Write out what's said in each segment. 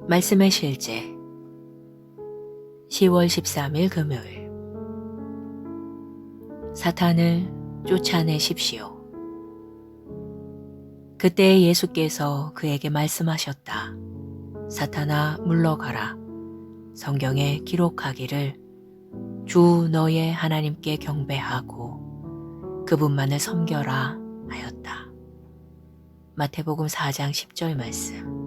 말씀의 실제 10월 13일 금요일. 사탄을 쫓아내십시오. 그때 예수께서 그에게 말씀하셨다. 사탄아 물러가라. 성경에 기록하기를 주 너의 하나님께 경배하고 그분만을 섬겨라 하였다. 마태복음 4장 10절 말씀.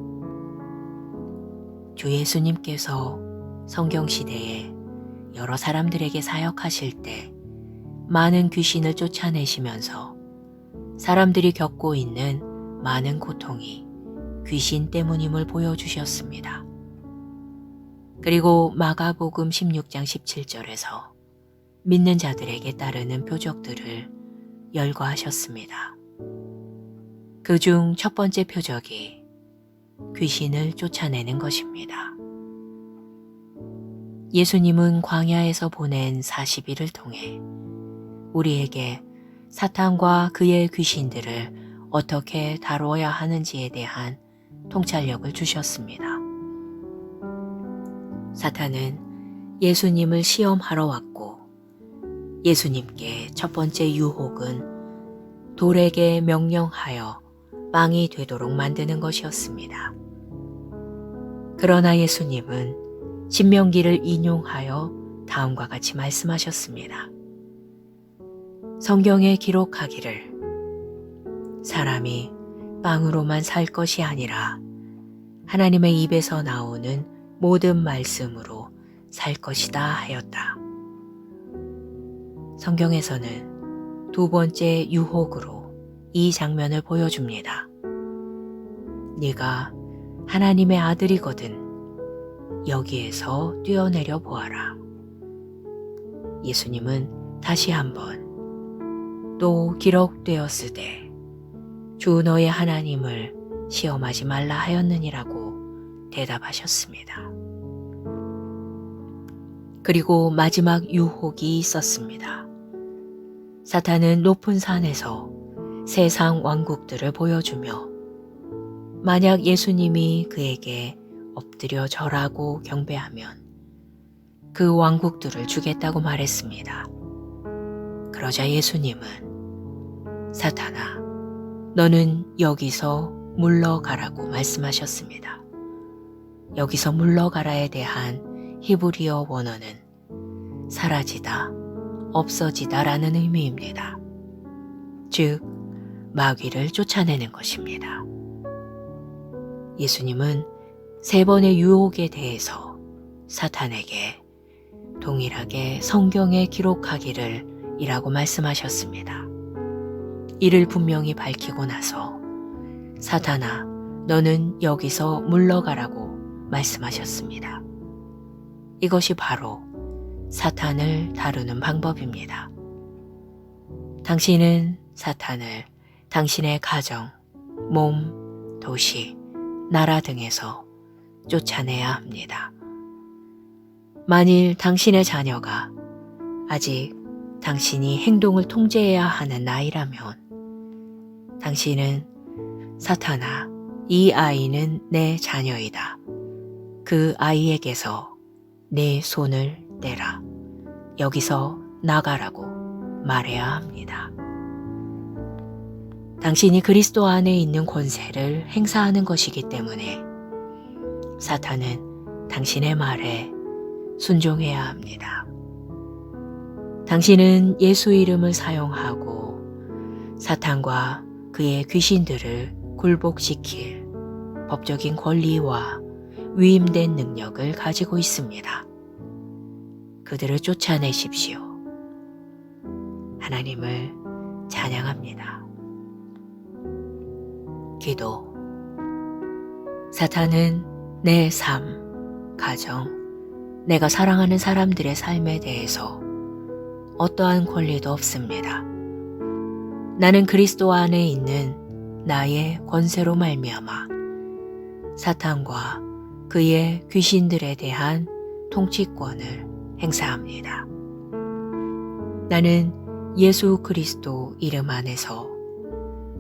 주 예수님께서 성경시대에 여러 사람들에게 사역하실 때 많은 귀신을 쫓아내시면서 사람들이 겪고 있는 많은 고통이 귀신 때문임을 보여주셨습니다. 그리고 마가복음 16장 17절에서 믿는 자들에게 따르는 표적들을 열거하셨습니다. 그중 첫 번째 표적이 귀신을 쫓아내는 것입니다. 예수님은 광야에서 보낸 40일을 통해 우리에게 사탄과 그의 귀신들을 어떻게 다루어야 하는지에 대한 통찰력을 주셨습니다. 사탄은 예수님을 시험하러 왔고 예수님께 첫 번째 유혹은 돌에게 명령하여 빵이 되도록 만드는 것이었습니다. 그러나 예수님은 신명기를 인용하여 다음과 같이 말씀하셨습니다. 성경에 기록하기를 사람이 빵으로만 살 것이 아니라 하나님의 입에서 나오는 모든 말씀으로 살 것이다 하였다. 성경에서는 두 번째 유혹으로 이 장면을 보여줍니다. 네가 하나님의 아들이거든 여기에서 뛰어내려 보아라. 예수님은 다시 한번 또 기록되었으되 주 너의 하나님을 시험하지 말라 하였느니라고 대답하셨습니다. 그리고 마지막 유혹이 있었습니다. 사탄은 높은 산에서 세상 왕국들을 보여주며 만약 예수님이 그에게 엎드려 절하고 경배하면 그 왕국들을 주겠다고 말했습니다. 그러자 예수님은 사탄아, 너는 여기서 물러가라고 말씀하셨습니다. 여기서 물러가라에 대한 히브리어 원어는 사라지다, 없어지다 라는 의미입니다. 즉, 마귀를 쫓아내는 것입니다. 예수님은 세 번의 유혹에 대해서 사탄에게 동일하게 성경에 기록하기를 이라고 말씀하셨습니다. 이를 분명히 밝히고 나서 사탄아, 너는 여기서 물러가라고 말씀하셨습니다. 이것이 바로 사탄을 다루는 방법입니다. 당신은 사탄을 당신의 가정, 몸, 도시, 나라 등에서 쫓아내야 합니다. 만일 당신의 자녀가 아직 당신이 행동을 통제해야 하는 나이라면 당신은 사탄아, 이 아이는 내 자녀이다. 그 아이에게서 내 손을 떼라. 여기서 나가라고 말해야 합니다. 당신이 그리스도 안에 있는 권세를 행사하는 것이기 때문에 사탄은 당신의 말에 순종해야 합니다. 당신은 예수 이름을 사용하고 사탄과 그의 귀신들을 굴복시킬 법적인 권리와 위임된 능력을 가지고 있습니다. 그들을 쫓아내십시오. 하나님을 찬양합니다. 기도. 사탄은 내 삶, 가정, 내가 사랑하는 사람들의 삶에 대해서 어떠한 권리도 없습니다. 나는 그리스도 안에 있는 나의 권세로 말미암아 사탄과 그의 귀신들에 대한 통치권을 행사합니다. 나는 예수 그리스도 이름 안에서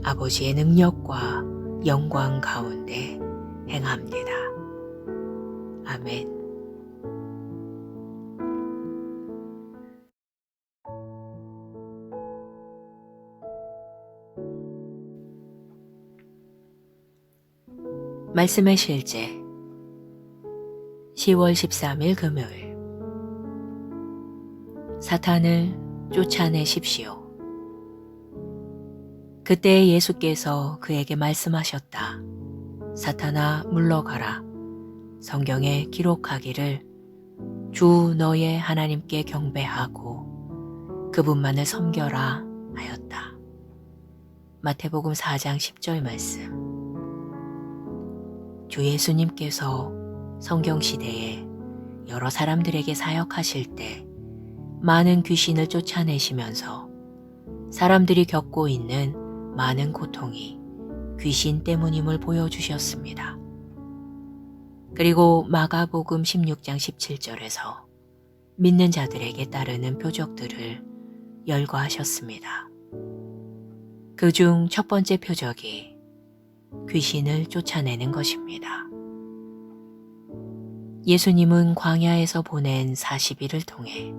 아버지의 능력과 영광 가운데 행합니다. 아멘. 말씀의 실제 10월 13일 금요일. 사탄을 쫓아내십시오. 그때 예수께서 그에게 말씀하셨다. 사탄아, 물러가라. 성경에 기록하기를 주 너의 하나님께 경배하고 그분만을 섬겨라 하였다. 마태복음 4장 10절 말씀. 주 예수님께서 성경시대에 여러 사람들에게 사역하실 때 많은 귀신을 쫓아내시면서 사람들이 겪고 있는 많은 고통이 귀신 때문임을 보여주셨습니다. 그리고 마가복음 16장 17절에서 믿는 자들에게 따르는 표적들을 열거하셨습니다. 그중 첫 번째 표적이 귀신을 쫓아내는 것입니다. 예수님은 광야에서 보낸 40일을 통해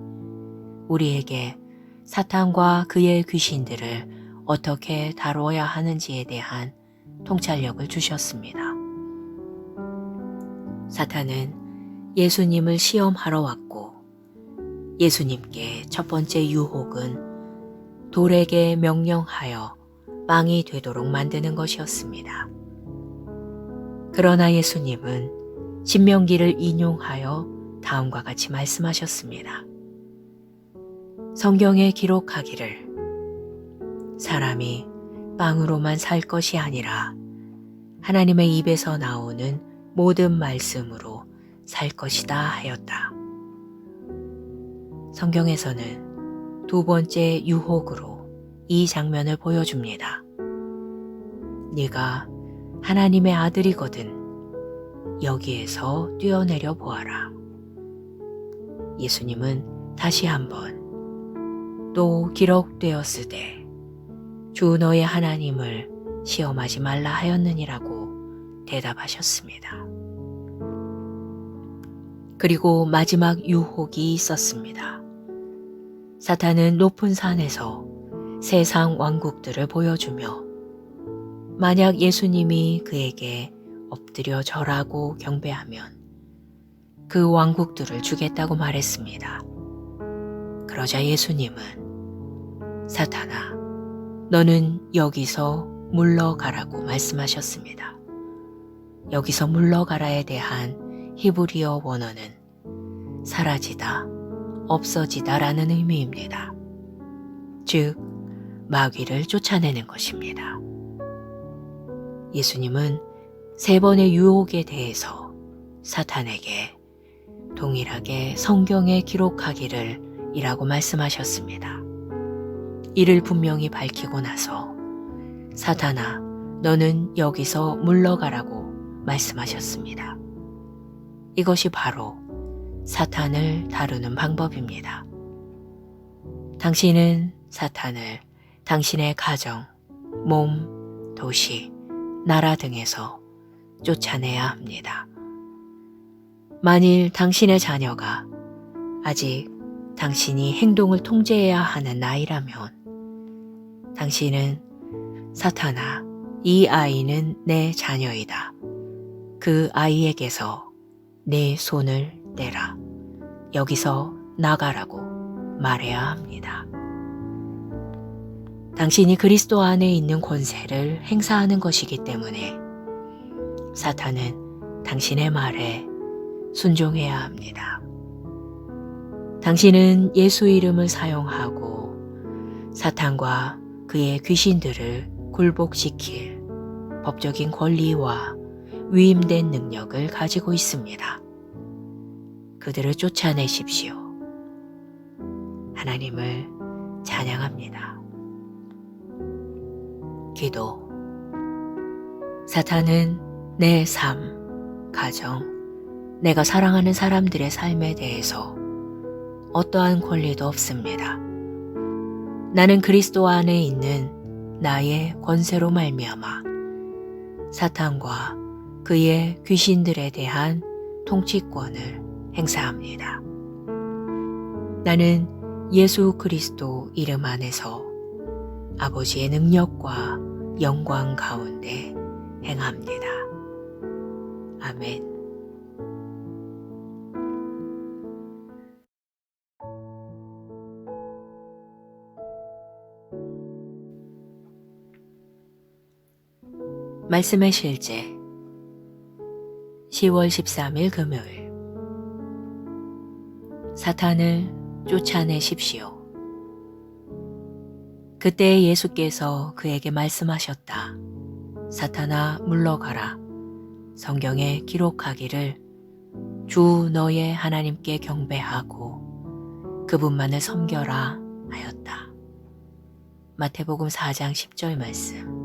우리에게 사탄과 그의 귀신들을 어떻게 다루어야 하는지에 대한 통찰력을 주셨습니다. 사탄은 예수님을 시험하러 왔고 예수님께 첫 번째 유혹은 돌에게 명령하여 빵이 되도록 만드는 것이었습니다. 그러나 예수님은 신명기를 인용하여 다음과 같이 말씀하셨습니다. 성경에 기록하기를 사람이 빵으로만 살 것이 아니라 하나님의 입에서 나오는 모든 말씀으로 살 것이다 하였다. 성경에서는 두 번째 유혹으로 이 장면을 보여줍니다. 네가 하나님의 아들이거든 여기에서 뛰어내려 보아라. 예수님은 다시 한번 또 기록되었으되 주 너의 하나님을 시험하지 말라 하였느니라고 대답하셨습니다. 그리고 마지막 유혹이 있었습니다. 사탄은 높은 산에서 세상 왕국들을 보여주며 만약 예수님이 그에게 엎드려 절하고 경배하면 그 왕국들을 주겠다고 말했습니다. 그러자 예수님은 사탄아, 너는 여기서 물러가라고 말씀하셨습니다. 여기서 물러가라에 대한 히브리어 원어는 사라지다, 없어지다 라는 의미입니다. 즉, 마귀를 쫓아내는 것입니다. 예수님은 세 번의 유혹에 대해서 사탄에게 동일하게 성경에 기록하기를 이라고 말씀하셨습니다. 이를 분명히 밝히고 나서 사탄아, 너는 여기서 물러가라고 말씀하셨습니다. 이것이 바로 사탄을 다루는 방법입니다. 당신은 사탄을 당신의 가정, 몸, 도시, 나라 등에서 쫓아내야 합니다. 만일 당신의 자녀가 아직 당신이 행동을 통제해야 하는 나이라면 당신은 사탄아, 이 아이는 내 자녀이다. 그 아이에게서 내 손을 떼라. 여기서 나가라고 말해야 합니다. 당신이 그리스도 안에 있는 권세를 행사하는 것이기 때문에 사탄은 당신의 말에 순종해야 합니다. 당신은 예수 이름을 사용하고 사탄과 그의 귀신들을 굴복시킬 법적인 권리와 위임된 능력을 가지고 있습니다. 그들을 쫓아내십시오. 하나님을 찬양합니다. 기도. 사탄은 내 삶, 가정, 내가 사랑하는 사람들의 삶에 대해서 어떠한 권리도 없습니다. 나는 그리스도 안에 있는 나의 권세로 말미암아 사탄과 그의 귀신들에 대한 통치권을 행사합니다. 나는 예수 그리스도 이름 안에서 아버지의 능력과 영광 가운데 행합니다. 아멘. 말씀의 실제 10월 13일 금요일 사탄을 쫓아내십시오. 그때 예수께서 그에게 말씀하셨다. 사탄아 물러가라. 성경에 기록하기를 주 너의 하나님께 경배하고 그분만을 섬겨라 하였다. 마태복음 4장 10절 말씀.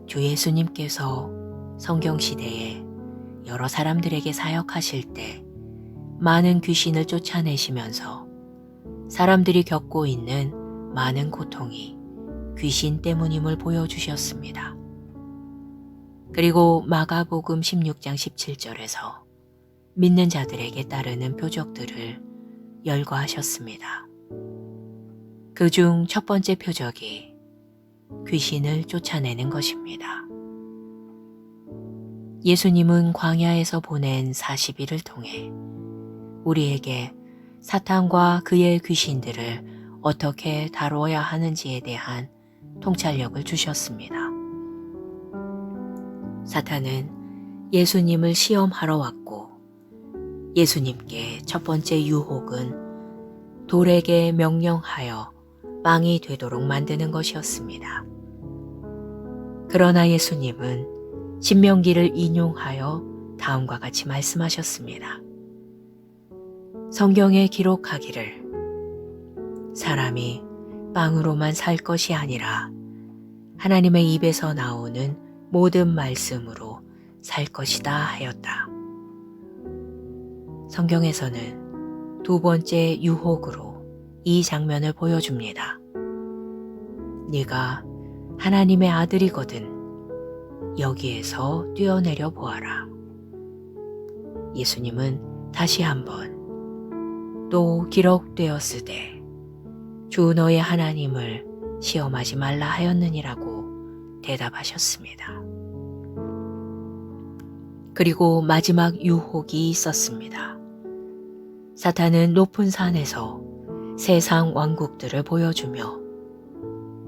주 예수님께서 성경시대에 여러 사람들에게 사역하실 때 많은 귀신을 쫓아내시면서 사람들이 겪고 있는 많은 고통이 귀신 때문임을 보여주셨습니다. 그리고 마가복음 16장 17절에서 믿는 자들에게 따르는 표적들을 열거하셨습니다. 그중 첫 번째 표적이 귀신을 쫓아내는 것입니다. 예수님은 광야에서 보낸 40일을 통해 우리에게 사탄과 그의 귀신들을 어떻게 다루어야 하는지에 대한 통찰력을 주셨습니다. 사탄은 예수님을 시험하러 왔고 예수님께 첫 번째 유혹은 돌에게 명령하여 빵이 되도록 만드는 것이었습니다. 그러나 예수님은 신명기를 인용하여 다음과 같이 말씀하셨습니다. 성경에 기록하기를 사람이 빵으로만 살 것이 아니라 하나님의 입에서 나오는 모든 말씀으로 살 것이다 하였다. 성경에서는 두 번째 유혹으로 이 장면을 보여줍니다. 네가 하나님의 아들이거든 여기에서 뛰어내려 보아라. 예수님은 다시 한번 또 기록되었으되 주 너의 하나님을 시험하지 말라 하였느니라고 대답하셨습니다. 그리고 마지막 유혹이 있었습니다. 사탄은 높은 산에서 세상 왕국들을 보여주며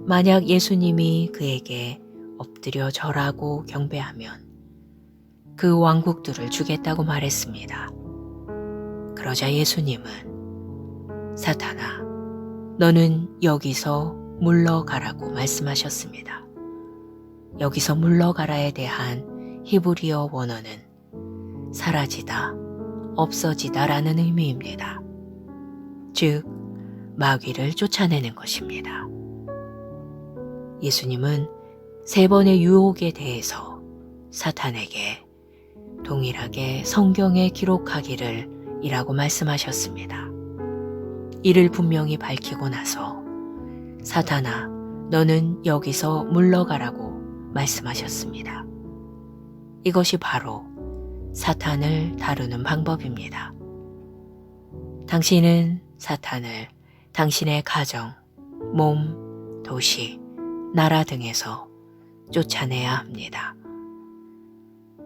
만약 예수님이 그에게 엎드려 절하고 경배하면 그 왕국들을 주겠다고 말했습니다. 그러자 예수님은 사탄아, 너는 여기서 물러가라고 말씀하셨습니다. 여기서 물러가라에 대한 히브리어 원어는 사라지다, 없어지다 라는 의미입니다. 즉, 마귀를 쫓아내는 것입니다. 예수님은 세 번의 유혹에 대해서 사탄에게 동일하게 성경에 기록하기를 이라고 말씀하셨습니다. 이를 분명히 밝히고 나서 사탄아, 너는 여기서 물러가라고 말씀하셨습니다. 이것이 바로 사탄을 다루는 방법입니다. 당신은 사탄을 당신의 가정, 몸, 도시, 나라 등에서 쫓아내야 합니다.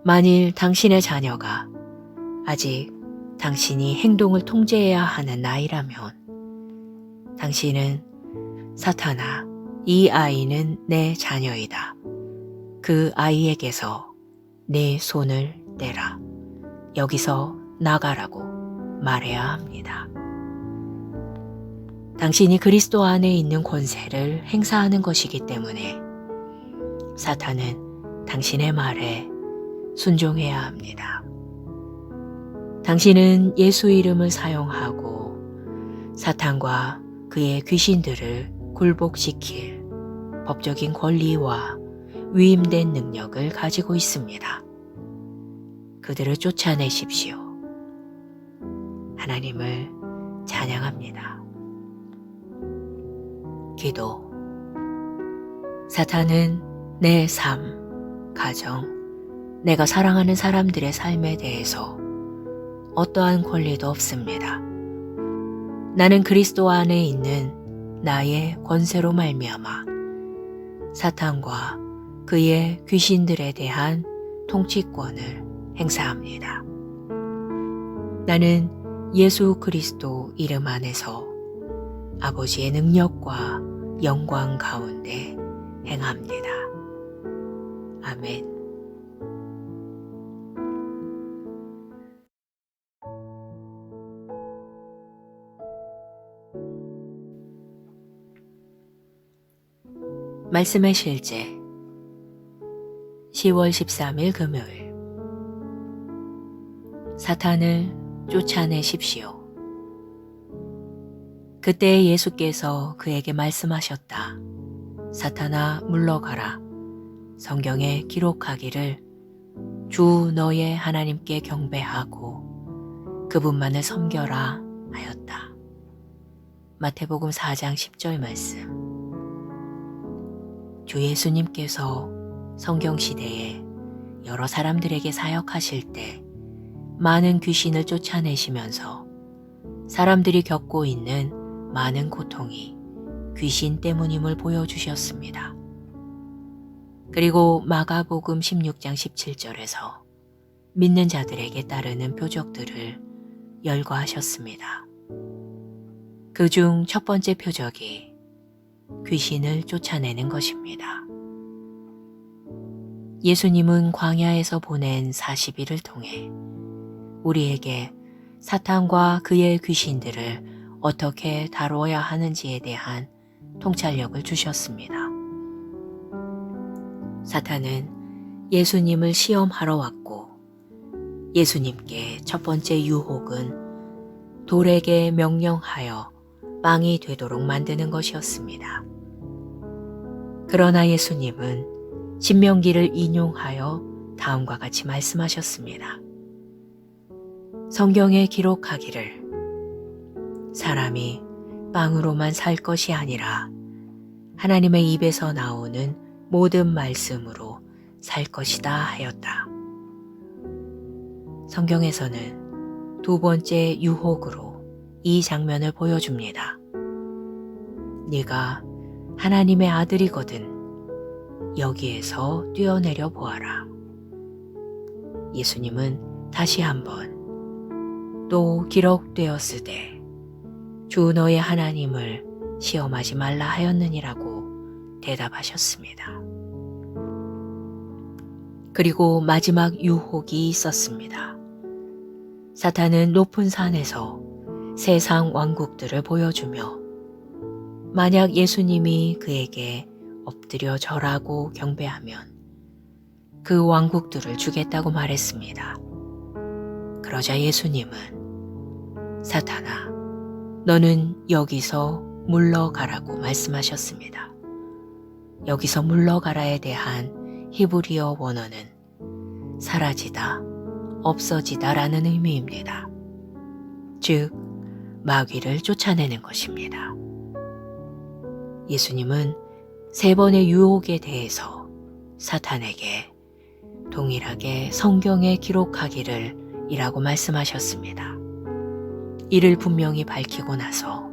만일 당신의 자녀가 아직 당신이 행동을 통제해야 하는 나이라면 당신은 사탄아, 이 아이는 내 자녀이다. 그 아이에게서 내 손을 떼라. 여기서 나가라고 말해야 합니다. 당신이 그리스도 안에 있는 권세를 행사하는 것이기 때문에 사탄은 당신의 말에 순종해야 합니다. 당신은 예수 이름을 사용하고 사탄과 그의 귀신들을 굴복시킬 법적인 권리와 위임된 능력을 가지고 있습니다. 그들을 쫓아내십시오. 하나님을 찬양합니다. 기도. 사탄은 내 삶, 가정, 내가 사랑하는 사람들의 삶에 대해서 어떠한 권리도 없습니다. 나는 그리스도 안에 있는 나의 권세로 말미암아 사탄과 그의 귀신들에 대한 통치권을 행사합니다. 나는 예수 그리스도 이름 안에서 아버지의 능력과 영광 가운데 행합니다. 아멘. 말씀의 실제 10월 13일 금요일. 사탄을 쫓아내십시오. 그때 예수께서 그에게 말씀하셨다. 사탄아 물러가라. 성경에 기록하기를 주 너의 하나님께 경배하고 그분만을 섬겨라 하였다. 마태복음 4장 10절 말씀. 주 예수님께서 성경시대에 여러 사람들에게 사역하실 때 많은 귀신을 쫓아내시면서 사람들이 겪고 있는 많은 고통이 귀신 때문임을 보여주셨습니다. 그리고 마가복음 16장 17절에서 믿는 자들에게 따르는 표적들을 열거하셨습니다. 그중 첫 번째 표적이 귀신을 쫓아내는 것입니다. 예수님은 광야에서 보낸 40일을 통해 우리에게 사탄과 그의 귀신들을 어떻게 다루어야 하는지에 대한 통찰력을 주셨습니다. 사탄은 예수님을 시험하러 왔고 예수님께 첫 번째 유혹은 돌에게 명령하여 빵이 되도록 만드는 것이었습니다. 그러나 예수님은 신명기를 인용하여 다음과 같이 말씀하셨습니다. 성경에 기록하기를 사람이 빵으로만 살 것이 아니라 하나님의 입에서 나오는 모든 말씀으로 살 것이다 하였다. 성경에서는 두 번째 유혹으로 이 장면을 보여줍니다. 네가 하나님의 아들이거든 여기에서 뛰어내려 보아라. 예수님은 다시 한번 또 기록되었으되 주 너의 하나님을 시험하지 말라 하였느니라고 대답하셨습니다. 그리고 마지막 유혹이 있었습니다. 사탄은 높은 산에서 세상 왕국들을 보여주며 만약 예수님이 그에게 엎드려 절하고 경배하면 그 왕국들을 주겠다고 말했습니다. 그러자 예수님은 사탄아, 너는 여기서 물러가라고 말씀하셨습니다. 여기서 물러가라에 대한 히브리어 원어는 사라지다, 없어지다 라는 의미입니다. 즉, 마귀를 쫓아내는 것입니다. 예수님은 세 번의 유혹에 대해서 사탄에게 동일하게 성경에 기록하기를 이라고 말씀하셨습니다. 이를 분명히 밝히고 나서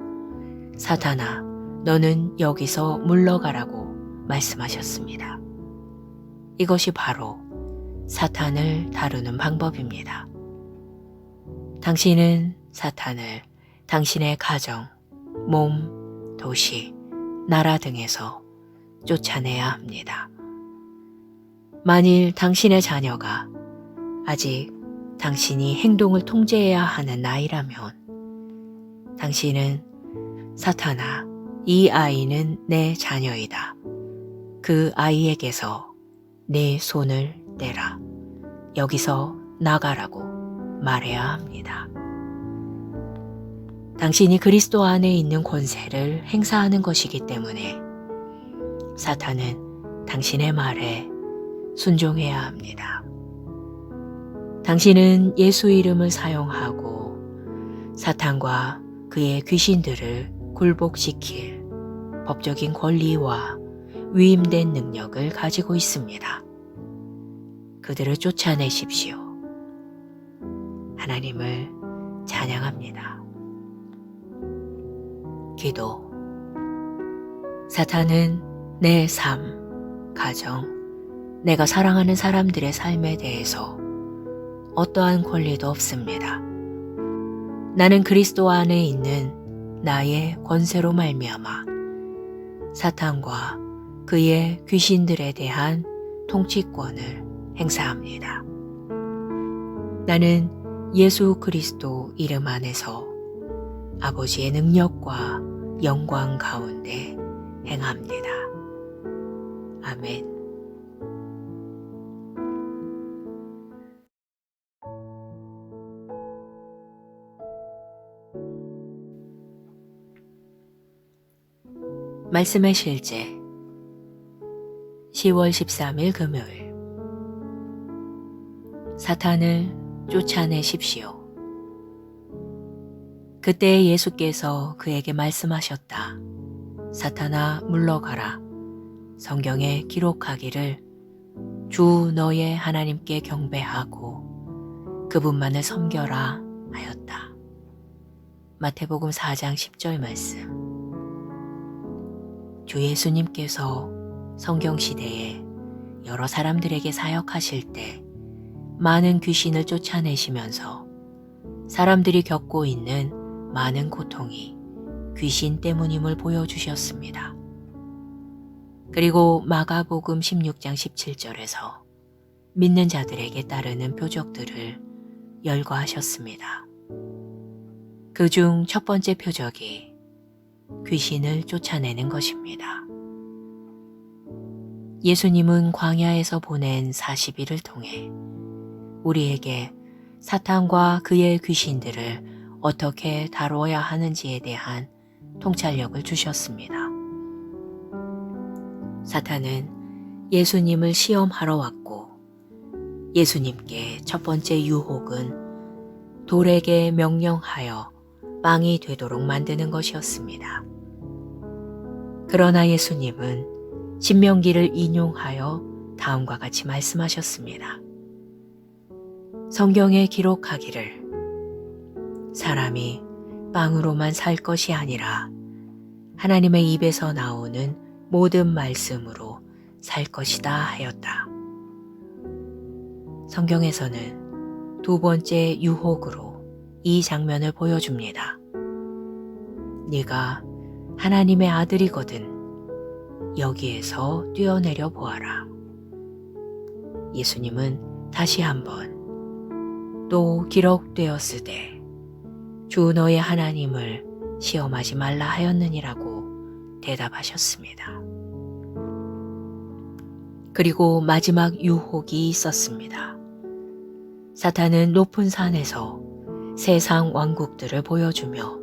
사탄아, 너는 여기서 물러가라고 말씀하셨습니다. 이것이 바로 사탄을 다루는 방법입니다. 당신은 사탄을 당신의 가정, 몸, 도시, 나라 등에서 쫓아내야 합니다. 만일 당신의 자녀가 아직 당신이 행동을 통제해야 하는 나이라면 당신은 사탄아, 이 아이는 내 자녀이다. 그 아이에게서 내 손을 떼라. 여기서 나가라고 말해야 합니다. 당신이 그리스도 안에 있는 권세를 행사하는 것이기 때문에 사탄은 당신의 말에 순종해야 합니다. 당신은 예수 이름을 사용하고 사탄과 그의 귀신들을 굴복시킬 법적인 권리와 위임된 능력을 가지고 있습니다. 그들을 쫓아내십시오. 하나님을 찬양합니다. 기도. 사탄은 내 삶, 가정, 내가 사랑하는 사람들의 삶에 대해서 어떠한 권리도 없습니다. 나는 그리스도 안에 있는 나의 권세로 말미암아 사탄과 그의 귀신들에 대한 통치권을 행사합니다. 나는 예수 그리스도 이름 안에서 아버지의 능력과 영광 가운데 행합니다. 아멘. 말씀의 실제 10월 13일 금요일. 사탄을 쫓아내십시오. 그때 예수께서 그에게 말씀하셨다. 사탄아 물러가라. 성경에 기록하기를 주 너의 하나님께 경배하고 그분만을 섬겨라 하였다. 마태복음 4장 10절 말씀. 주 예수님께서 성경시대에 여러 사람들에게 사역하실 때 많은 귀신을 쫓아내시면서 사람들이 겪고 있는 많은 고통이 귀신 때문임을 보여주셨습니다. 그리고 마가복음 16장 17절에서 믿는 자들에게 따르는 표적들을 열거하셨습니다. 그중 첫 번째 표적이 귀신을 쫓아내는 것입니다. 예수님은 광야에서 보낸 40일을 통해 우리에게 사탄과 그의 귀신들을 어떻게 다루어야 하는지에 대한 통찰력을 주셨습니다. 사탄은 예수님을 시험하러 왔고 예수님께 첫 번째 유혹은 돌에게 명령하여 빵이 되도록 만드는 것이었습니다. 그러나 예수님은 신명기를 인용하여 다음과 같이 말씀하셨습니다. 성경에 기록하기를 사람이 빵으로만 살 것이 아니라 하나님의 입에서 나오는 모든 말씀으로 살 것이다 하였다. 성경에서는 두 번째 유혹으로 이 장면을 보여줍니다. 네가 하나님의 아들이거든 여기에서 뛰어내려 보아라. 예수님은 다시 한번 또 기록되었으되 주 너의 하나님을 시험하지 말라 하였느니라고 대답하셨습니다. 그리고 마지막 유혹이 있었습니다. 사탄은 높은 산에서 세상 왕국들을 보여주며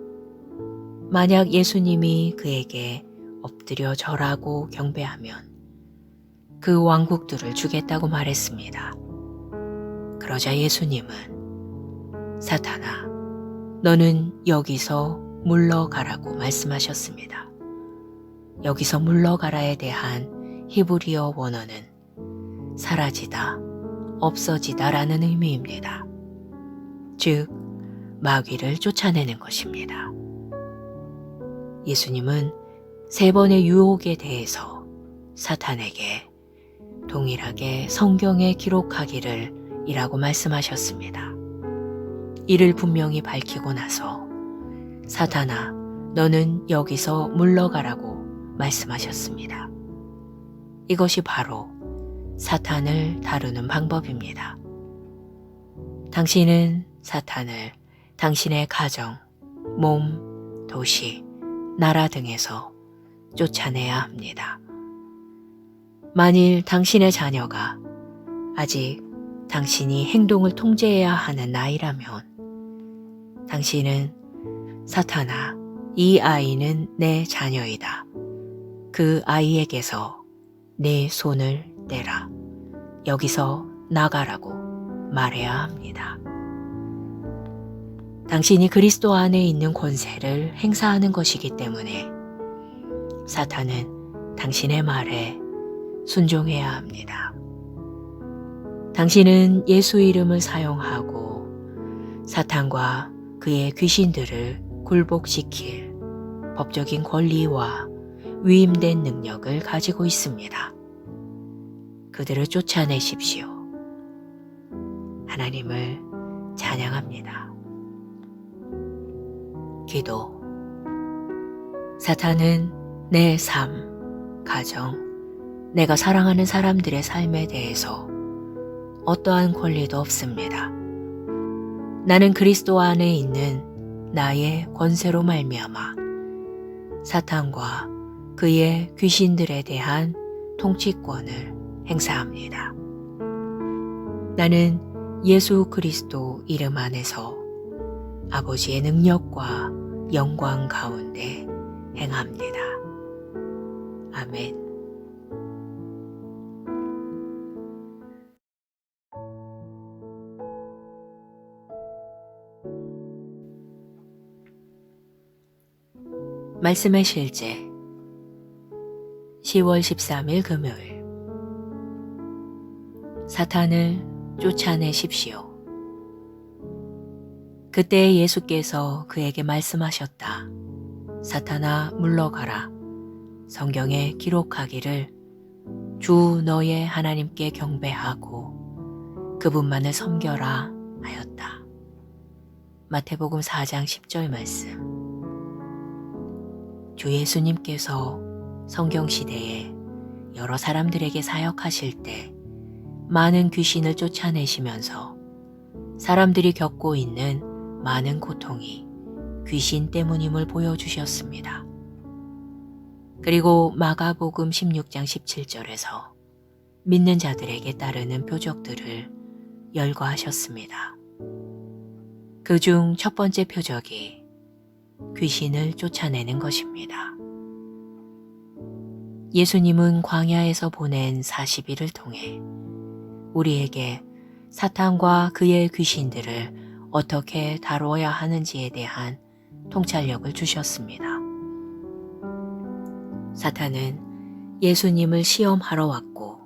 만약 예수님이 그에게 엎드려 절하고 경배하면 그 왕국들을 주겠다고 말했습니다. 그러자 예수님은 사탄아, 너는 여기서 물러가라고 말씀하셨습니다. 여기서 물러가라에 대한 히브리어 원어는 사라지다, 없어지다 라는 의미입니다. 즉, 마귀를 쫓아내는 것입니다. 예수님은 세 번의 유혹에 대해서 사탄에게 동일하게 성경에 기록하기를 이라고 말씀하셨습니다. 이를 분명히 밝히고 나서 사탄아, 너는 여기서 물러가라고 말씀하셨습니다. 이것이 바로 사탄을 다루는 방법입니다. 당신은 사탄을 당신의 가정, 몸, 도시, 나라 등에서 쫓아내야 합니다. 만일 당신의 자녀가 아직 당신이 행동을 통제해야 하는 나이라면 당신은 사탄아, 이 아이는 내 자녀이다. 그 아이에게서 내 손을 떼라. 여기서 나가라고 말해야 합니다. 당신이 그리스도 안에 있는 권세를 행사하는 것이기 때문에 사탄은 당신의 말에 순종해야 합니다. 당신은 예수 이름을 사용하고 사탄과 그의 귀신들을 굴복시킬 법적인 권리와 위임된 능력을 가지고 있습니다. 그들을 쫓아내십시오. 하나님을 찬양합니다. 기도. 사탄은 내 삶, 가정, 내가 사랑하는 사람들의 삶에 대해서 어떠한 권리도 없습니다. 나는 그리스도 안에 있는 나의 권세로 말미암아 사탄과 그의 귀신들에 대한 통치권을 행사합니다. 나는 예수 그리스도 이름 안에서 아버지의 능력과 영광 가운데 행합니다. 아멘. 말씀의 실제 10월 13일 금요일. 사탄을 쫓아내십시오. 그때 예수께서 그에게 말씀하셨다. 사탄아 물러가라. 성경에 기록하기를 주 너의 하나님께 경배하고 그분만을 섬겨라 하였다. 마태복음 4장 10절 말씀. 주 예수님께서 성경시대에 여러 사람들에게 사역하실 때 많은 귀신을 쫓아내시면서 사람들이 겪고 있는 많은 고통이 귀신 때문임을 보여주셨습니다. 그리고 마가복음 16장 17절에서 믿는 자들에게 따르는 표적들을 열거하셨습니다. 그중 첫 번째 표적이 귀신을 쫓아내는 것입니다. 예수님은 광야에서 보낸 40일을 통해 우리에게 사탄과 그의 귀신들을 어떻게 다루어야 하는지에 대한 통찰력을 주셨습니다. 사탄은 예수님을 시험하러 왔고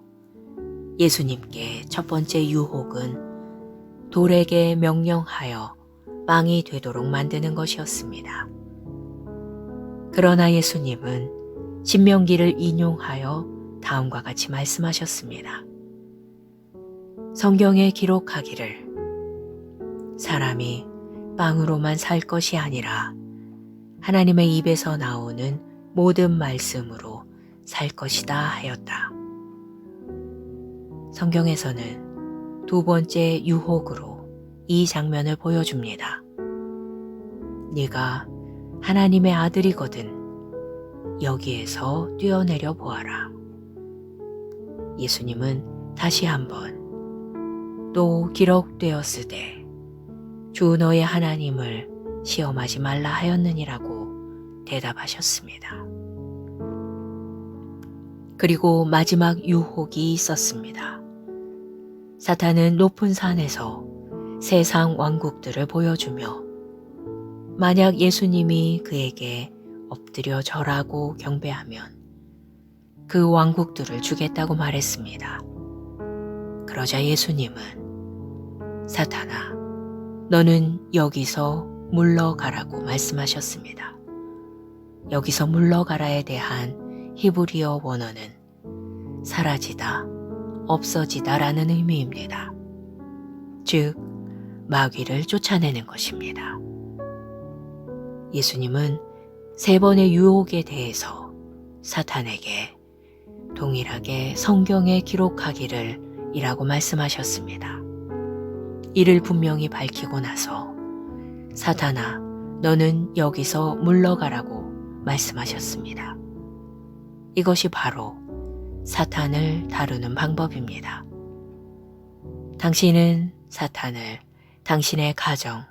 예수님께 첫 번째 유혹은 돌에게 명령하여 빵이 되도록 만드는 것이었습니다. 그러나 예수님은 신명기를 인용하여 다음과 같이 말씀하셨습니다. 성경에 기록하기를 사람이 빵으로만 살 것이 아니라 하나님의 입에서 나오는 모든 말씀으로 살 것이다 하였다. 성경에서는 두 번째 유혹으로 이 장면을 보여줍니다. 네가 하나님의 아들이거든 여기에서 뛰어내려 보아라. 예수님은 다시 한번 또 기록되었으되 주 너의 하나님을 시험하지 말라 하였느니라고 대답하셨습니다. 그리고 마지막 유혹이 있었습니다. 사탄은 높은 산에서 세상 왕국들을 보여주며 만약 예수님이 그에게 엎드려 절하고 경배하면 그 왕국들을 주겠다고 말했습니다. 그러자 예수님은 사탄아, 너는 여기서 물러가라고 말씀하셨습니다. 여기서 물러가라에 대한 히브리어 원어는 사라지다, 없어지다라는 의미입니다. 즉, 마귀를 쫓아내는 것입니다. 예수님은 세 번의 유혹에 대해서 사탄에게 동일하게 성경에 기록하기를 이라고 말씀하셨습니다. 이를 분명히 밝히고 나서 사탄아, 너는 여기서 물러가라고 말씀하셨습니다. 이것이 바로 사탄을 다루는 방법입니다. 당신은 사탄을 당신의 가정,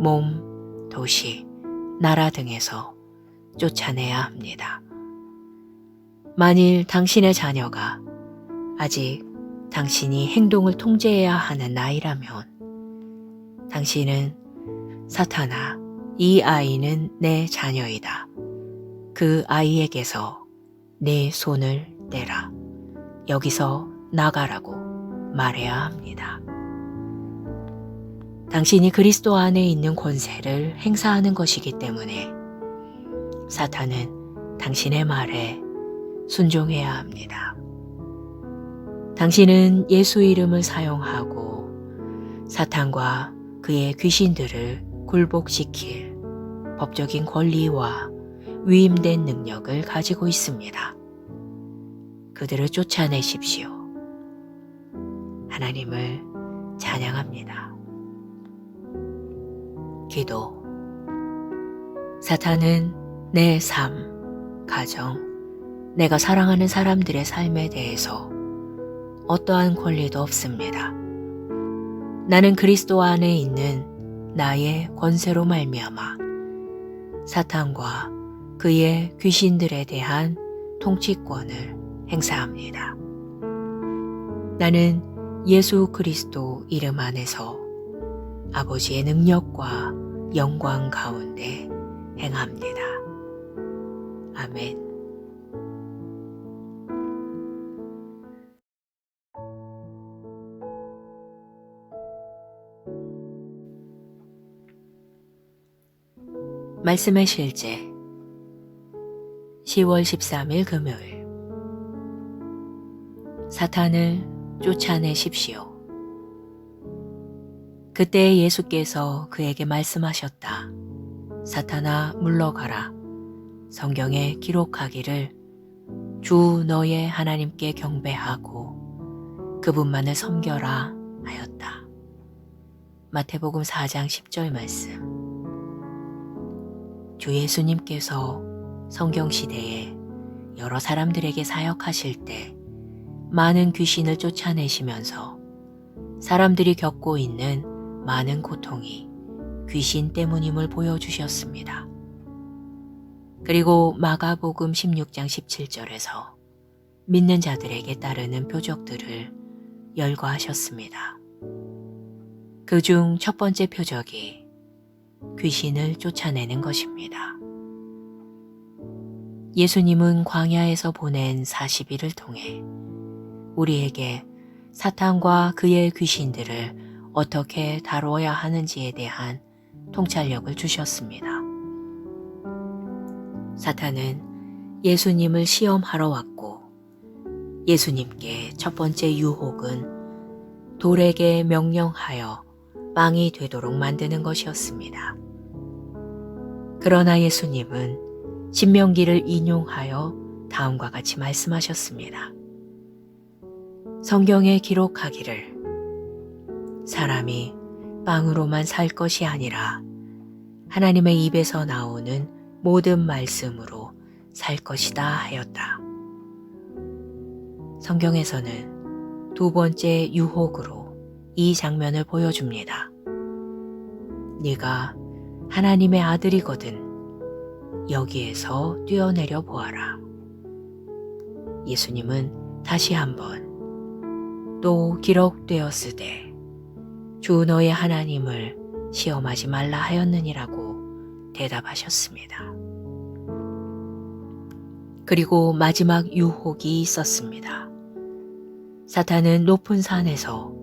몸, 도시, 나라 등에서 쫓아내야 합니다. 만일 당신의 자녀가 아직 당신이 행동을 통제해야 하는 나이라면 당신은 사탄아, 이 아이는 내 자녀이다. 그 아이에게서 내 손을 떼라. 여기서 나가라고 말해야 합니다. 당신이 그리스도 안에 있는 권세를 행사하는 것이기 때문에 사탄은 당신의 말에 순종해야 합니다. 당신은 예수 이름을 사용하고 사탄과 그의 귀신들을 굴복시킬 법적인 권리와 위임된 능력을 가지고 있습니다. 그들을 쫓아내십시오. 하나님을 찬양합니다. 기도. 사탄은 내 삶, 가정, 내가 사랑하는 사람들의 삶에 대해서 어떠한 권리도 없습니다. 나는 그리스도 안에 있는 나의 권세로 말미암아 사탄과 그의 귀신들에 대한 통치권을 행사합니다. 나는 예수 그리스도 이름 안에서 아버지의 능력과 영광 가운데 행합니다. 아멘. 말씀의 실제 10월 13일 금요일. 사탄을 쫓아내십시오. 그때 예수께서 그에게 말씀하셨다. 사탄아 물러가라. 성경에 기록하기를 주 너의 하나님께 경배하고 그분만을 섬겨라 하였다. 마태복음 4장 10절 말씀. 주 예수님께서 성경시대에 여러 사람들에게 사역하실 때 많은 귀신을 쫓아내시면서 사람들이 겪고 있는 많은 고통이 귀신 때문임을 보여주셨습니다. 그리고 마가복음 16장 17절에서 믿는 자들에게 따르는 표적들을 열거하셨습니다. 그중 첫 번째 표적이 귀신을 쫓아내는 것입니다. 예수님은 광야에서 보낸 40일을 통해 우리에게 사탄과 그의 귀신들을 어떻게 다루어야 하는지에 대한 통찰력을 주셨습니다. 사탄은 예수님을 시험하러 왔고 예수님께 첫 번째 유혹은 돌에게 명령하여 빵이 되도록 만드는 것이었습니다. 그러나 예수님은 신명기를 인용하여 다음과 같이 말씀하셨습니다. 성경에 기록하기를 사람이 빵으로만 살 것이 아니라 하나님의 입에서 나오는 모든 말씀으로 살 것이다 하였다. 성경에서는 두 번째 유혹으로 이 장면을 보여줍니다. 네가 하나님의 아들이거든 여기에서 뛰어내려 보아라. 예수님은 다시 한번 또 기록되었으되 주 너의 하나님을 시험하지 말라 하였느니라고 대답하셨습니다. 그리고 마지막 유혹이 있었습니다. 사탄은 높은 산에서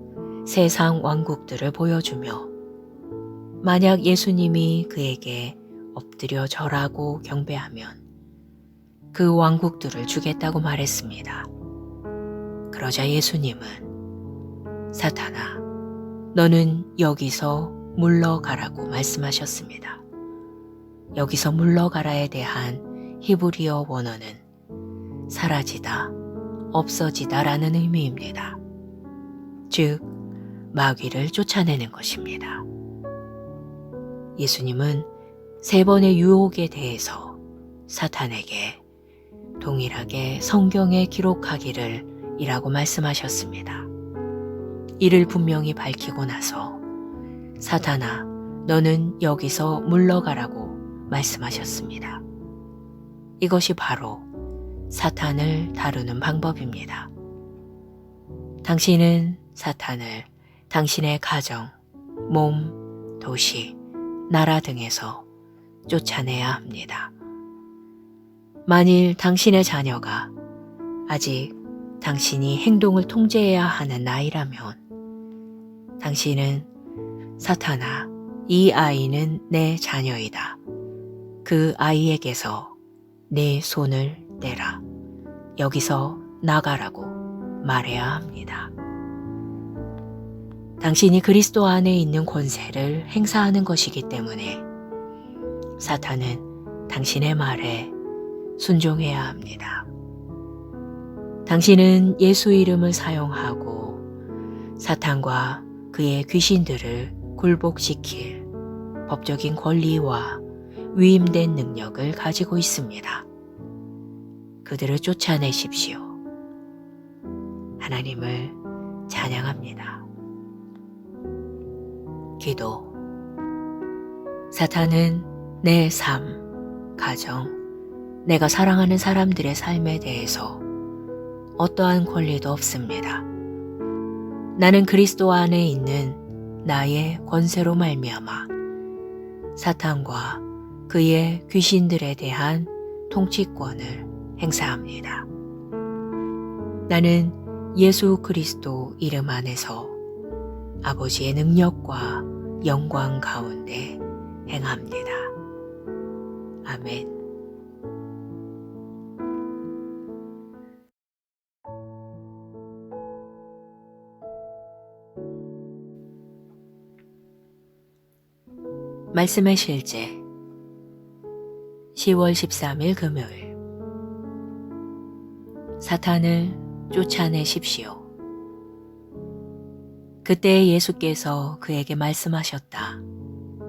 세상 왕국들을 보여주며 만약 예수님이 그에게 엎드려 절하고 경배하면 그 왕국들을 주겠다고 말했습니다. 그러자 예수님은 사탄아, 너는 여기서 물러가라고 말씀하셨습니다. 여기서 물러가라에 대한 히브리어 원어는 사라지다, 없어지다 라는 의미입니다. 즉, 마귀를 쫓아내는 것입니다. 예수님은 세 번의 유혹에 대해서 사탄에게 동일하게 성경에 기록하기를 이라고 말씀하셨습니다. 이를 분명히 밝히고 나서 사탄아, 너는 여기서 물러가라고 말씀하셨습니다. 이것이 바로 사탄을 다루는 방법입니다. 당신은 사탄을 당신의 가정, 몸, 도시, 나라 등에서 쫓아내야 합니다. 만일 당신의 자녀가 아직 당신이 행동을 통제해야 하는 나이라면 당신은 사탄아, 이 아이는 내 자녀이다. 그 아이에게서 내 손을 떼라. 여기서 나가라고 말해야 합니다. 당신이 그리스도 안에 있는 권세를 행사하는 것이기 때문에 사탄은 당신의 말에 순종해야 합니다. 당신은 예수 이름을 사용하고 사탄과 그의 귀신들을 굴복시킬 법적인 권리와 위임된 능력을 가지고 있습니다. 그들을 쫓아내십시오. 하나님을 찬양합니다. 기도. 사탄은 내 삶, 가정, 내가 사랑하는 사람들의 삶에 대해서 어떠한 권리도 없습니다. 나는 그리스도 안에 있는 나의 권세로 말미암아 사탄과 그의 귀신들에 대한 통치권을 행사합니다. 나는 예수 그리스도 이름 안에서 아버지의 능력과 영광 가운데 행합니다. 아멘. 말씀의 실제 10월 13일 금요일. 사탄을 쫓아내십시오. 그때 예수께서 그에게 말씀하셨다.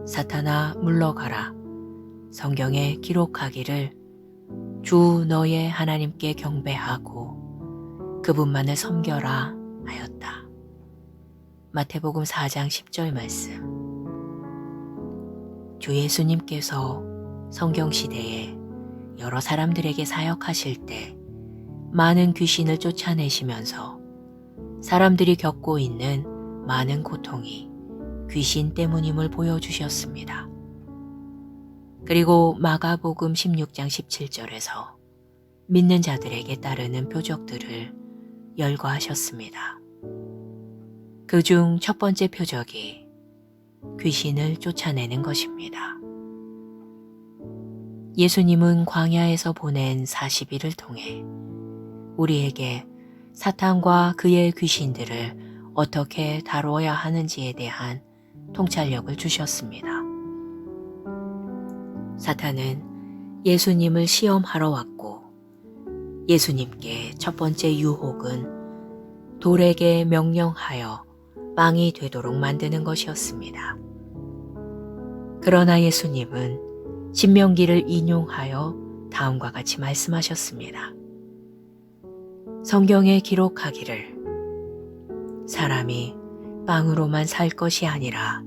사탄아, 물러가라. 성경에 기록하기를 주 너의 하나님께 경배하고 그분만을 섬겨라 하였다. 마태복음 4장 10절 말씀. 주 예수님께서 성경시대에 여러 사람들에게 사역하실 때 많은 귀신을 쫓아내시면서 사람들이 겪고 있는 많은 고통이 귀신 때문임을 보여주셨습니다. 그리고 마가복음 16장 17절에서 믿는 자들에게 따르는 표적들을 열거하셨습니다. 그중 첫 번째 표적이 귀신을 쫓아내는 것입니다. 예수님은 광야에서 보낸 40일을 통해 우리에게 사탄과 그의 귀신들을 어떻게 다루어야 하는지에 대한 통찰력을 주셨습니다. 사탄은 예수님을 시험하러 왔고 예수님께 첫 번째 유혹은 돌에게 명령하여 빵이 되도록 만드는 것이었습니다. 그러나 예수님은 신명기를 인용하여 다음과 같이 말씀하셨습니다. 성경에 기록하기를 사람이 빵으로만 살 것이 아니라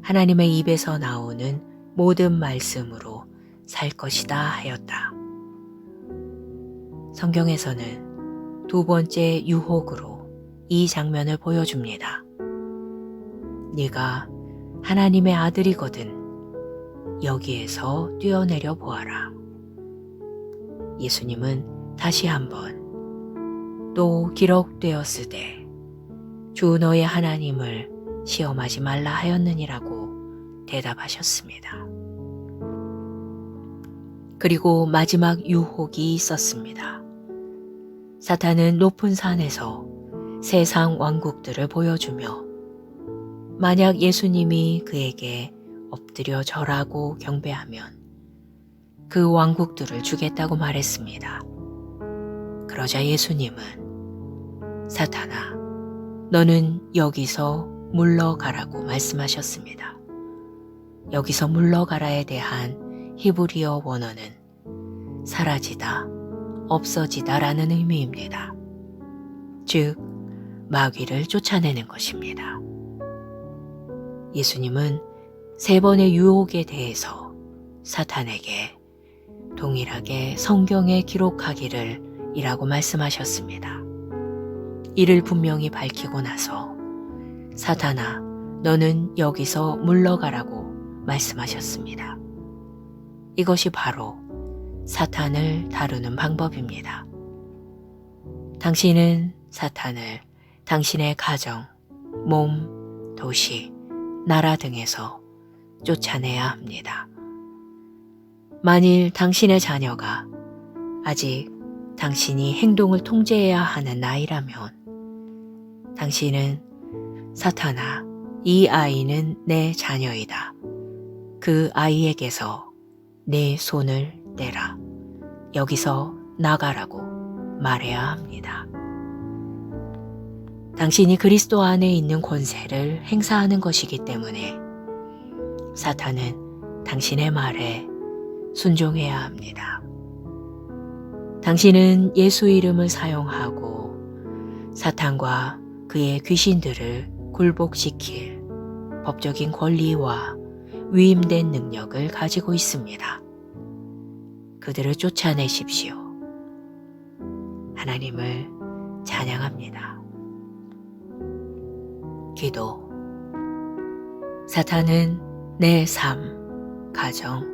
하나님의 입에서 나오는 모든 말씀으로 살 것이다 하였다. 성경에서는 두 번째 유혹으로 이 장면을 보여줍니다. 네가 하나님의 아들이거든 여기에서 뛰어내려 보아라. 예수님은 다시 한번 또 기록되었으되 주 너의 하나님을 시험하지 말라 하였느니라고 대답하셨습니다. 그리고 마지막 유혹이 있었습니다. 사탄은 높은 산에서 세상 왕국들을 보여주며 만약 예수님이 그에게 엎드려 절하고 경배하면 그 왕국들을 주겠다고 말했습니다. 그러자 예수님은 사탄아, 너는 여기서 물러가라고 말씀하셨습니다. 여기서 물러가라에 대한 히브리어 원어는 사라지다, 없어지다 라는 의미입니다. 즉, 마귀를 쫓아내는 것입니다. 예수님은 세 번의 유혹에 대해서 사탄에게 동일하게 성경에 기록하기를 이라고 말씀하셨습니다. 이를 분명히 밝히고 나서 사탄아, 너는 여기서 물러가라고 말씀하셨습니다. 이것이 바로 사탄을 다루는 방법입니다. 당신은 사탄을 당신의 가정, 몸, 도시, 나라 등에서 쫓아내야 합니다. 만일 당신의 자녀가 아직 당신이 행동을 통제해야 하는 나이라면 당신은 사탄아, 이 아이는 내 자녀이다. 그 아이에게서 내 손을 떼라. 여기서 나가라고 말해야 합니다. 당신이 그리스도 안에 있는 권세를 행사하는 것이기 때문에 사탄은 당신의 말에 순종해야 합니다. 당신은 예수 이름을 사용하고 사탄과 그의 귀신들을 굴복시킬 법적인 권리와 위임된 능력을 가지고 있습니다. 그들을 쫓아내십시오. 하나님을 찬양합니다. 기도. 사탄은 내 삶, 가정,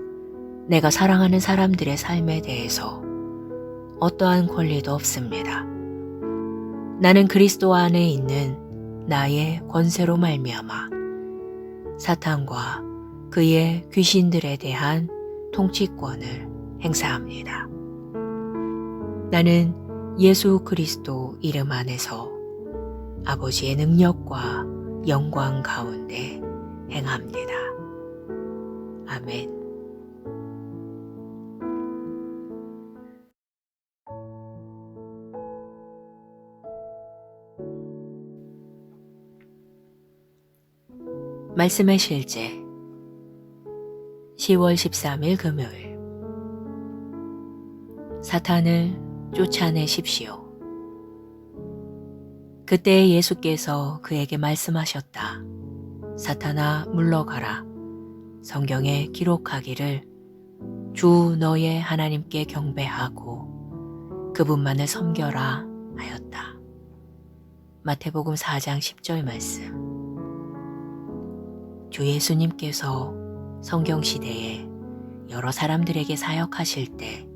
내가 사랑하는 사람들의 삶에 대해서 어떠한 권리도 없습니다. 나는 그리스도 안에 있는 나의 권세로 말미암아 사탄과 그의 귀신들에 대한 통치권을 행사합니다. 나는 예수 그리스도 이름 안에서 아버지의 능력과 영광 가운데 행합니다. 아멘. 말씀의 실제 10월 13일 금요일. 사탄을 쫓아내십시오. 그때 예수께서 그에게 말씀하셨다. 사탄아, 물러가라. 성경에 기록하기를 주 너의 하나님께 경배하고 그분만을 섬겨라 하였다. 마태복음 4장 10절 말씀. 주 예수님께서 성경시대에 여러 사람들에게 사역하실 때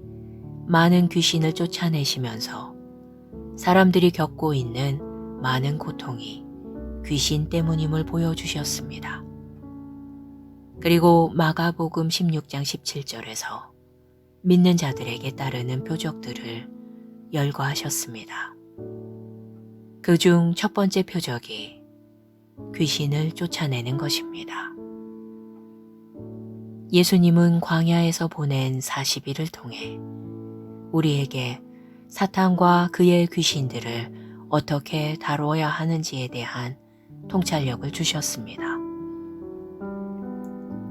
많은 귀신을 쫓아내시면서 사람들이 겪고 있는 많은 고통이 귀신 때문임을 보여주셨습니다. 그리고 마가복음 16장 17절에서 믿는 자들에게 따르는 표적들을 열거하셨습니다. 그중 첫 번째 표적이 귀신을 쫓아내는 것입니다. 예수님은 광야에서 보낸 40일을 통해 우리에게 사탄과 그의 귀신들을 어떻게 다루어야 하는지에 대한 통찰력을 주셨습니다.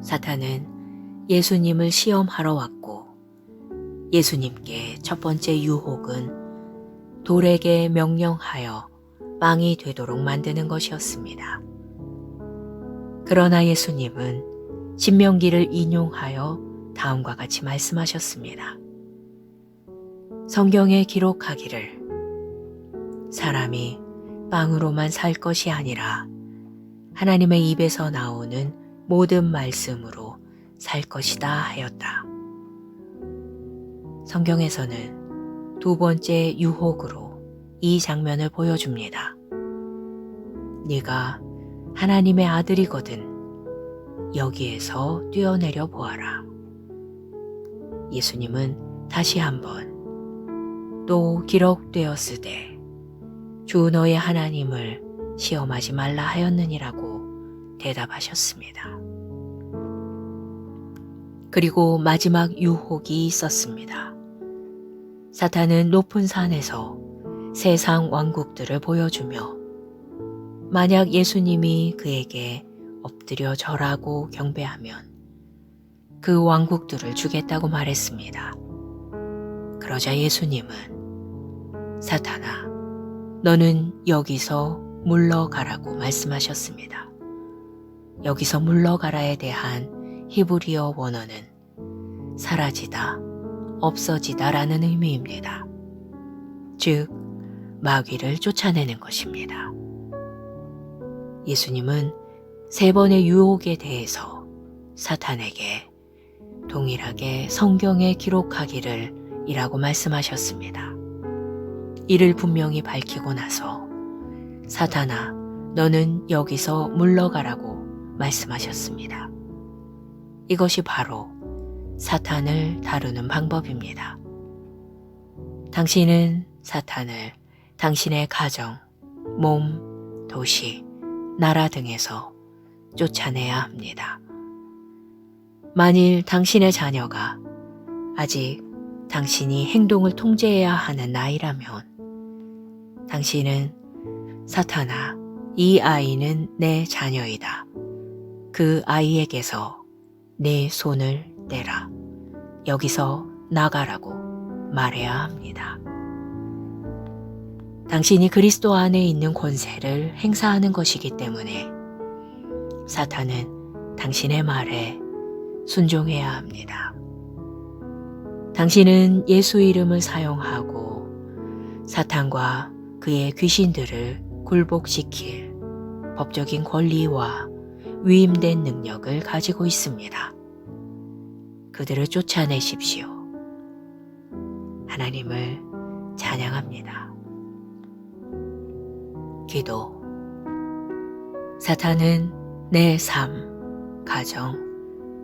사탄은 예수님을 시험하러 왔고 예수님께 첫 번째 유혹은 돌에게 명령하여 빵이 되도록 만드는 것이었습니다. 그러나 예수님은 신명기를 인용하여 다음과 같이 말씀하셨습니다. 성경에 기록하기를 사람이 빵으로만 살 것이 아니라 하나님의 입에서 나오는 모든 말씀으로 살 것이다 하였다. 성경에서는 두 번째 유혹으로 이 장면을 보여줍니다. 네가 하나님의 아들이거든 여기에서 뛰어내려 보아라. 예수님은 다시 한번 또 기록되었으되 주 너의 하나님을 시험하지 말라 하였느니라고 대답하셨습니다. 그리고 마지막 유혹이 있었습니다. 사탄은 높은 산에서 세상 왕국들을 보여주며 만약 예수님이 그에게 엎드려 절하고 경배하면 그 왕국들을 주겠다고 말했습니다. 그러자 예수님은 사탄아, 너는 여기서 물러가라고 말씀하셨습니다. 여기서 물러가라에 대한 히브리어 원어는 사라지다, 없어지다 라는 의미입니다. 즉, 마귀를 쫓아내는 것입니다. 예수님은 세 번의 유혹에 대해서 사탄에게 동일하게 성경에 기록하기를 이라고 말씀하셨습니다. 이를 분명히 밝히고 나서 사탄아, 너는 여기서 물러가라고 말씀하셨습니다. 이것이 바로 사탄을 다루는 방법입니다. 당신은 사탄을 당신의 가정, 몸, 도시, 나라 등에서 쫓아내야 합니다. 만일 당신의 자녀가 아직 당신이 행동을 통제해야 하는 나이라면 당신은 사탄아, 이 아이는 내 자녀이다. 그 아이에게서 내 손을 떼라. 여기서 나가라고 말해야 합니다. 당신이 그리스도 안에 있는 권세를 행사하는 것이기 때문에 사탄은 당신의 말에 순종해야 합니다. 당신은 예수 이름을 사용하고 사탄과 그의 귀신들을 굴복시킬 법적인 권리와 위임된 능력을 가지고 있습니다. 그들을 쫓아내십시오. 하나님을 찬양합니다. 기도. 사탄은 내 삶, 가정,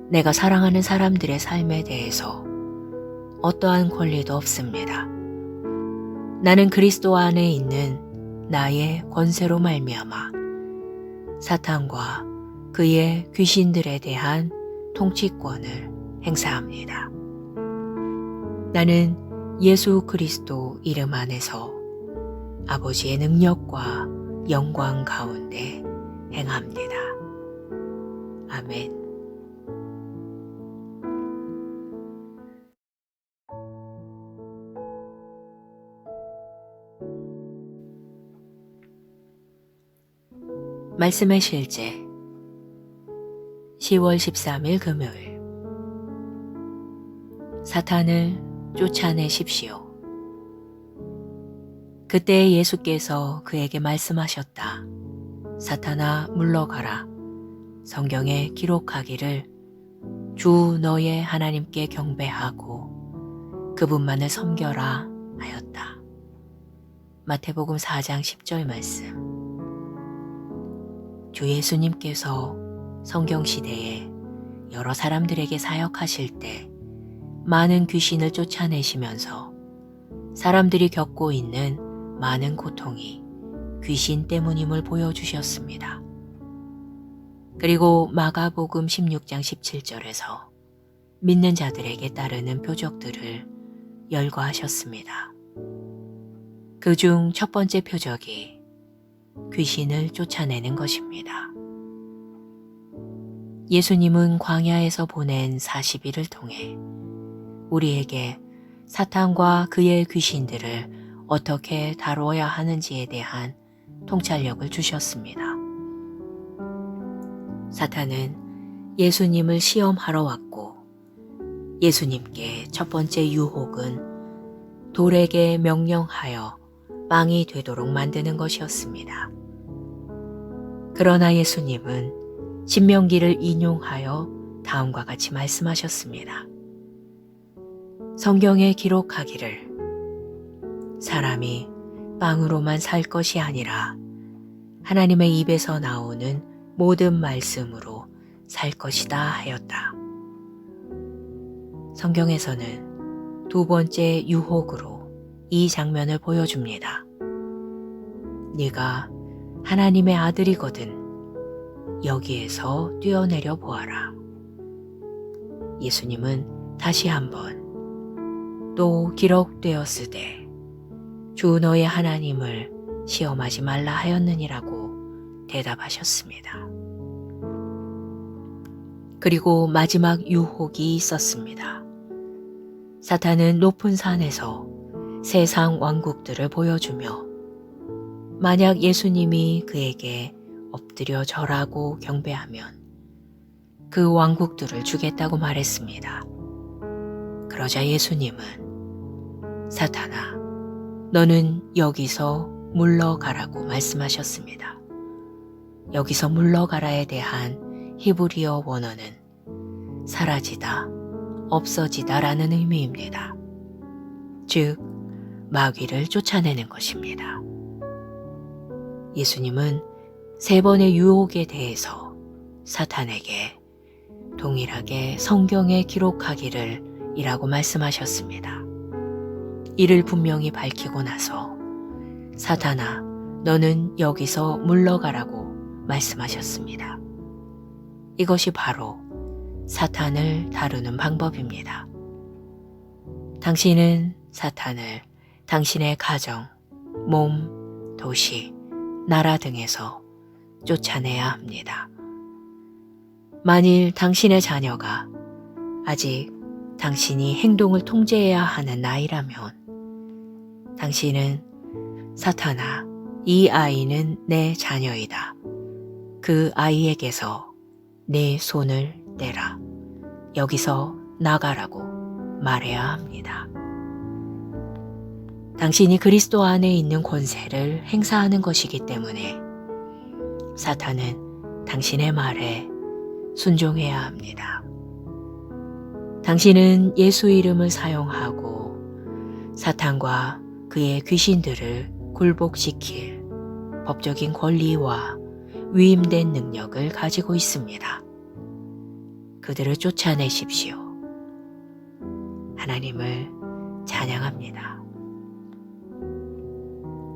내가 사랑하는 사람들의 삶에 대해서 어떠한 권리도 없습니다. 나는 그리스도 안에 있는 나의 권세로 말미암아 사탄과 그의 귀신들에 대한 통치권을 행사합니다. 나는 예수 그리스도 이름 안에서 아버지의 능력과 영광 가운데 행합니다. 아멘. 말씀의 실제 10월 13일 금요일. 사탄을 쫓아내십시오. 그때 예수께서 그에게 말씀하셨다. 사탄아, 물러가라. 성경에 기록하기를 주 너의 하나님께 경배하고 그분만을 섬겨라 하였다. 마태복음 4장 10절 말씀. 주 예수님께서 성경시대에 여러 사람들에게 사역하실 때 많은 귀신을 쫓아내시면서 사람들이 겪고 있는 많은 고통이 귀신 때문임을 보여주셨습니다. 그리고 마가복음 16장 17절에서 믿는 자들에게 따르는 표적들을 열거하셨습니다. 그중 첫 번째 표적이 귀신을 쫓아내는 것입니다. 예수님은 광야에서 보낸 40일을 통해 우리에게 사탄과 그의 귀신들을 어떻게 다루어야 하는지에 대한 통찰력을 주셨습니다. 사탄은 예수님을 시험하러 왔고 예수님께 첫 번째 유혹은 돌에게 명령하여 빵이 되도록 만드는 것이었습니다. 그러나 예수님은 신명기를 인용하여 다음과 같이 말씀하셨습니다. 성경에 기록하기를 사람이 빵으로만 살 것이 아니라 하나님의 입에서 나오는 모든 말씀으로 살 것이다 하였다. 성경에서는 두 번째 유혹으로 이 장면을 보여줍니다. 네가 하나님의 아들이거든 여기에서 뛰어내려 보아라. 예수님은 다시 한번 또 기록되었으되 주 너의 하나님을 시험하지 말라 하였느니라고 대답하셨습니다. 그리고 마지막 유혹이 있었습니다. 사탄은 높은 산에서 세상 왕국들을 보여주며 만약 예수님이 그에게 엎드려 절하고 경배하면 그 왕국들을 주겠다고 말했습니다. 그러자 예수님은 사탄아, 너는 여기서 물러가라고 말씀하셨습니다. 여기서 물러가라에 대한 히브리어 원어는 사라지다, 없어지다 라는 의미입니다. 즉, 마귀를 쫓아내는 것입니다. 예수님은 3번의 유혹에 대해서 사탄에게 동일하게 성경에 기록하기를 이라고 말씀하셨습니다. 이를 분명히 밝히고 나서 사탄아, 너는 여기서 물러가라고 말씀하셨습니다. 이것이 바로 사탄을 다루는 방법입니다. 당신은 사탄을 당신의 가정, 몸, 도시, 나라 등에서 쫓아내야 합니다. 만일 당신의 자녀가 아직 당신이 행동을 통제해야 하는 나이라면 당신은 사탄아, 이 아이는 내 자녀이다. 그 아이에게서 내 손을 떼라. 여기서 나가라고 말해야 합니다. 당신이 그리스도 안에 있는 권세를 행사하는 것이기 때문에 사탄은 당신의 말에 순종해야 합니다. 당신은 예수 이름을 사용하고 사탄과 그의 귀신들을 굴복시킬 법적인 권리와 위임된 능력을 가지고 있습니다. 그들을 쫓아내십시오. 하나님을 찬양합니다.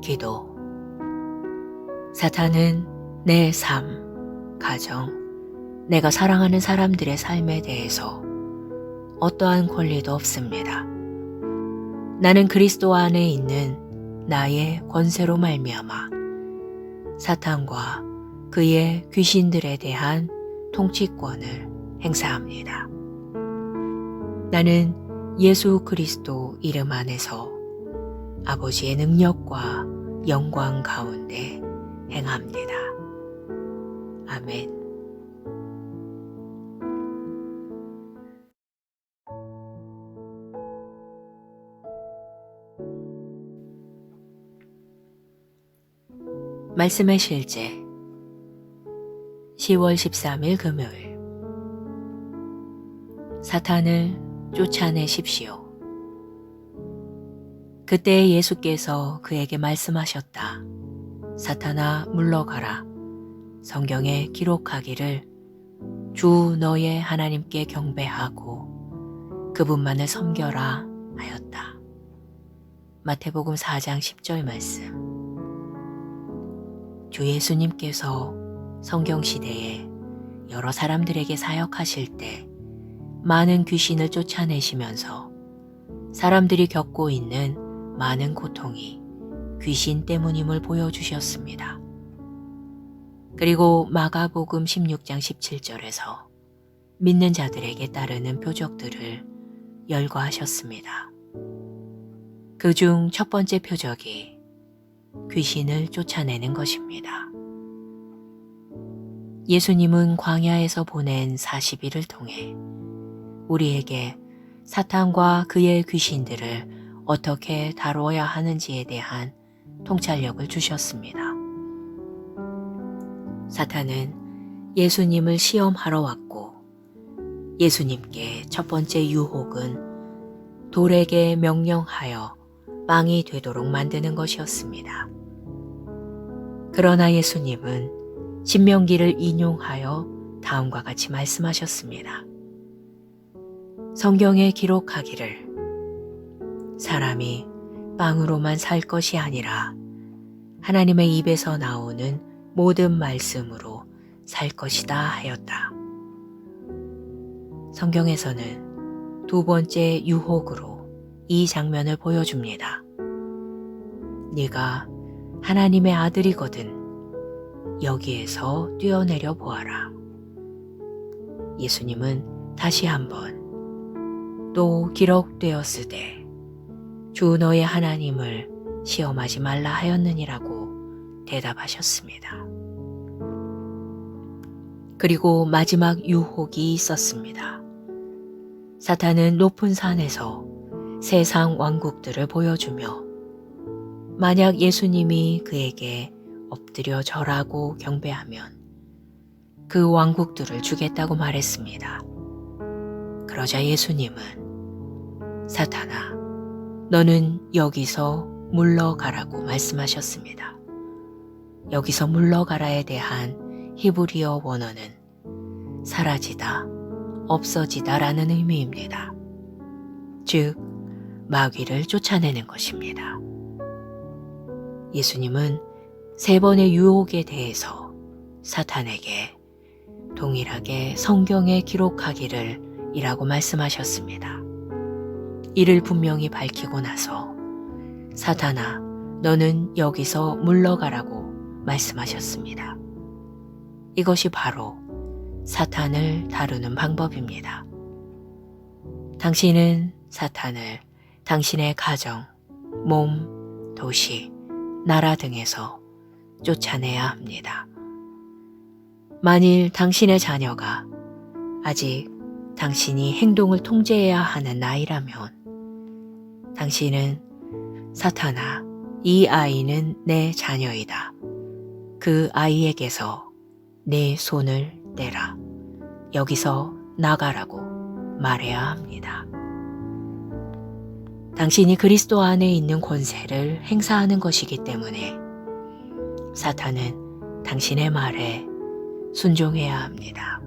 기도. 사탄은 내 삶, 가정, 내가 사랑하는 사람들의 삶에 대해서 어떠한 권리도 없습니다. 나는 그리스도 안에 있는 나의 권세로 말미암아 사탄과 그의 귀신들에 대한 통치권을 행사합니다. 나는 예수 그리스도 이름 안에서 아버지의 능력과 영광 가운데 행합니다. 아멘. 말씀의 실제 10월 13일 금요일. 사탄을 쫓아내십시오. 그때 예수께서 그에게 말씀하셨다. 사탄아, 물러가라. 성경에 기록하기를 주 너의 하나님께 경배하고 그분만을 섬겨라 하였다. 마태복음 4장 10절 말씀. 주 예수님께서 성경시대에 여러 사람들에게 사역하실 때 많은 귀신을 쫓아내시면서 사람들이 겪고 있는 많은 고통이 귀신 때문임을 보여주셨습니다. 그리고 마가복음 16장 17절에서 믿는 자들에게 따르는 표적들을 열거하셨습니다. 그중 첫 번째 표적이 귀신을 쫓아내는 것입니다. 예수님은 광야에서 보낸 40일을 통해 우리에게 사탄과 그의 귀신들을 어떻게 다루어야 하는지에 대한 통찰력을 주셨습니다. 사탄은 예수님을 시험하러 왔고 예수님께 첫 번째 유혹은 돌에게 명령하여 빵이 되도록 만드는 것이었습니다. 그러나 예수님은 신명기를 인용하여 다음과 같이 말씀하셨습니다. 성경에 기록하기를 사람이 빵으로만 살 것이 아니라 하나님의 입에서 나오는 모든 말씀으로 살 것이다 하였다. 성경에서는 두 번째 유혹으로 이 장면을 보여줍니다. 네가 하나님의 아들이거든 여기에서 뛰어내려 보아라. 예수님은 다시 한번 또 기록되었으되 주 너의 하나님을 시험하지 말라 하였느니라고 대답하셨습니다. 그리고 마지막 유혹이 있었습니다. 사탄은 높은 산에서 세상 왕국들을 보여주며 만약 예수님이 그에게 엎드려 절하고 경배하면 그 왕국들을 주겠다고 말했습니다. 그러자 예수님은 사탄아, 너는 여기서 물러가라고 말씀하셨습니다. 여기서 물러가라에 대한 히브리어 원어는 사라지다, 없어지다라는 의미입니다. 즉, 마귀를 쫓아내는 것입니다. 예수님은 3번의 유혹에 대해서 사탄에게 동일하게 성경에 기록하기를 이라고 말씀하셨습니다. 이를 분명히 밝히고 나서 사탄아, 너는 여기서 물러가라고 말씀하셨습니다. 이것이 바로 사탄을 다루는 방법입니다. 당신은 사탄을 당신의 가정, 몸, 도시, 나라 등에서 쫓아내야 합니다. 만일 당신의 자녀가 아직 당신이 행동을 통제해야 하는 나이라면 당신은 사탄아, 이 아이는 내 자녀이다. 그 아이에게서 내 손을 떼라. 여기서 나가라고 말해야 합니다. 당신이 그리스도 안에 있는 권세를 행사하는 것이기 때문에 사탄은 당신의 말에 순종해야 합니다.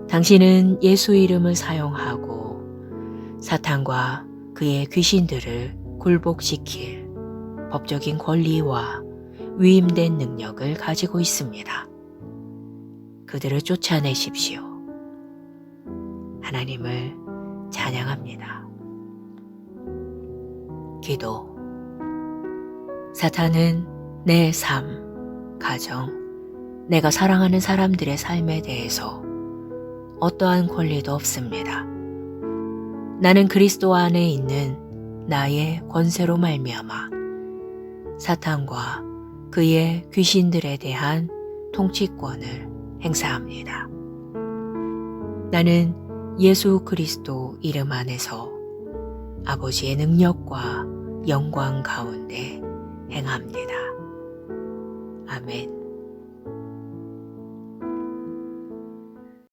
당신은 예수 이름을 사용하고 사탄과 그의 귀신들을 굴복시킬 법적인 권리와 위임된 능력을 가지고 있습니다. 그들을 쫓아내십시오. 하나님을 찬양합니다. 기도. 사탄은 내 삶, 가정, 내가 사랑하는 사람들의 삶에 대해서 어떠한 권리도 없습니다. 나는 그리스도 안에 있는 나의 권세로 말미암아 사탄과 그의 귀신들에 대한 통치권을 행사합니다. 나는 예수 그리스도 이름 안에서 아버지의 능력과 영광 가운데 행합니다. 아멘.